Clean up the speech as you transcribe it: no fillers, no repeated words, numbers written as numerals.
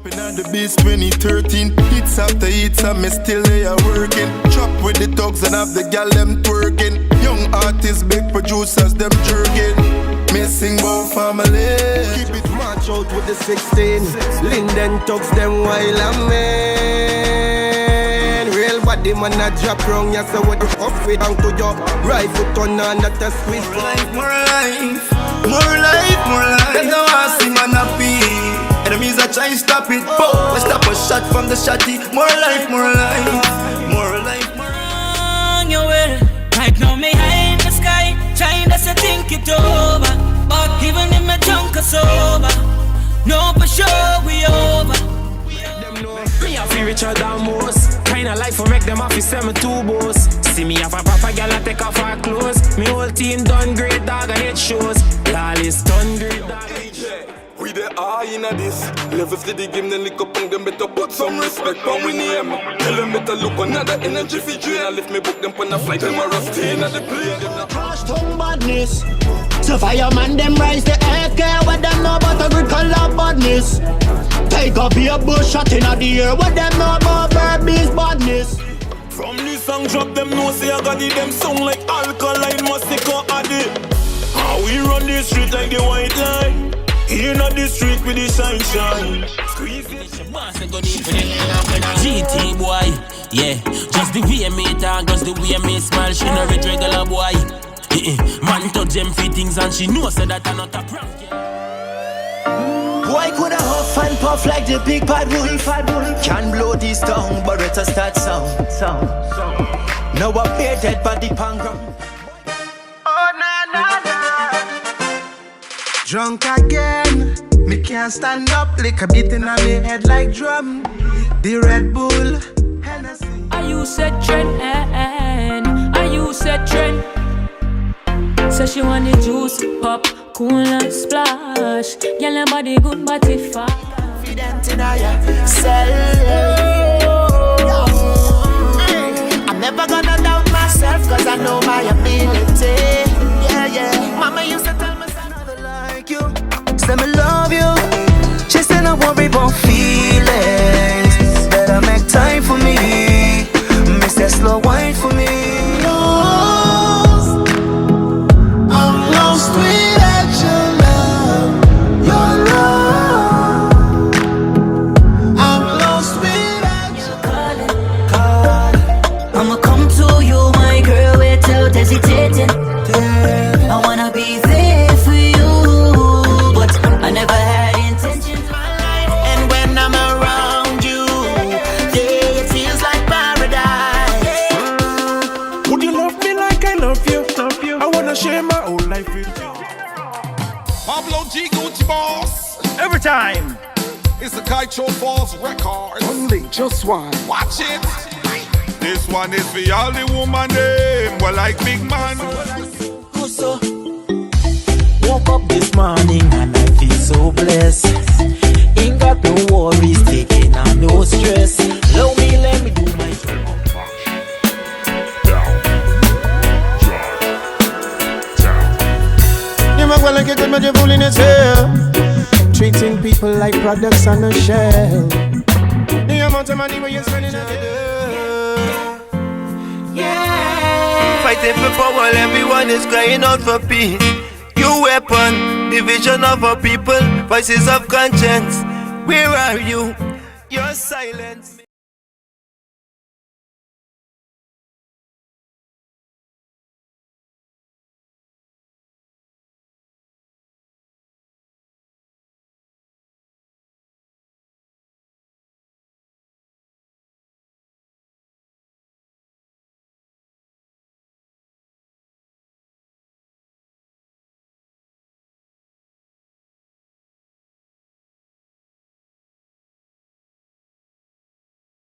Stepping on the beast 2013. Hits after hits and me still there working. Chop with the thugs and have the gal them twerking. Young artists, big producers, them jerking. Me sing bout family. Keep it march out with the 16. Linden thugs them while I'm in. Real body man a drop wrong. Ya say what the fuck we down to your right foot on and not a squeeze. More life, more life. More life, more life. There's no asking man happy. Enemies are trying to stop it. Boom, we stop a shot from the shotty. More life, more life. More life, more life. You will. Right now me high in the sky, trying to think it over. But even if me drunk or sober, no for sure we over. Me a feel richer than most. Kinda life for make them off is 7-2 boss. See me have a proper gal I take off her clothes. Me whole team done great dog I hate shows. Lawless done great dog. We the eye in a this. Levels to the game, then lick up on them better put some respect on we name. Tell them better look another energy for drain. I lift me book them on the flight, them a rusty in the plane. Crash tongue badness. So fireman them rise the AK. What them know about a good color badness. Take up your bush shot in the air. What them know about Burmese badness. From this song drop them know say I got it. Them song like alkaline must take a addict. How we run the street like the white line. Here not the street with the sunshine. GT boy, yeah. Just the way me talk, just the way me smile. She no rich regular boy. Man touch them fittings and she knows that I'm not a prank. Boy coulda huff and puff like the big bad wolf. Can blow this town, but it's a start sound. Now a bare dead body pan ground. Oh na na na. Drunk again, me can't stand up. Lick a beat in my head like drum. The Red Bull, Hennessy. I use that trend, I use that trend. So she want the juice, pop, cool and splash. Girl, your body good, but it fast. Confident in yourself. I'm never gonna doubt myself, cause I know my ability. Yeah. Mama used to tell me another like you. Say me love you. She said don't worry about feelings. Better make time for me. Miss that slow wine for me. Lost without your love. Your love. I'm lost without your Calling. I'ma come to you, my girl, without hesitating. I wanna be there for you, but I never had intentions in my life. And when I'm around you, yeah, it feels like paradise. Would you love me like I love you? I wanna share my whole life with you. Pablo G. Gucci Boss. Every time. It's the Kaicho Falls record. Only just one. Watch it. This one is for all the woman them. Well, like big man. Woke up this morning and I feel so blessed. Ain't got no worries, taking on no stress. Love me, let me do my job. You might well like a good man, you're fooling yourself. Treating people like products on a shelf. The amount of money when you're spending on it. Yeah. Fighting for power, everyone is crying out for peace. You weapon, division of our people, voices of conscience. Where are you? Your silence.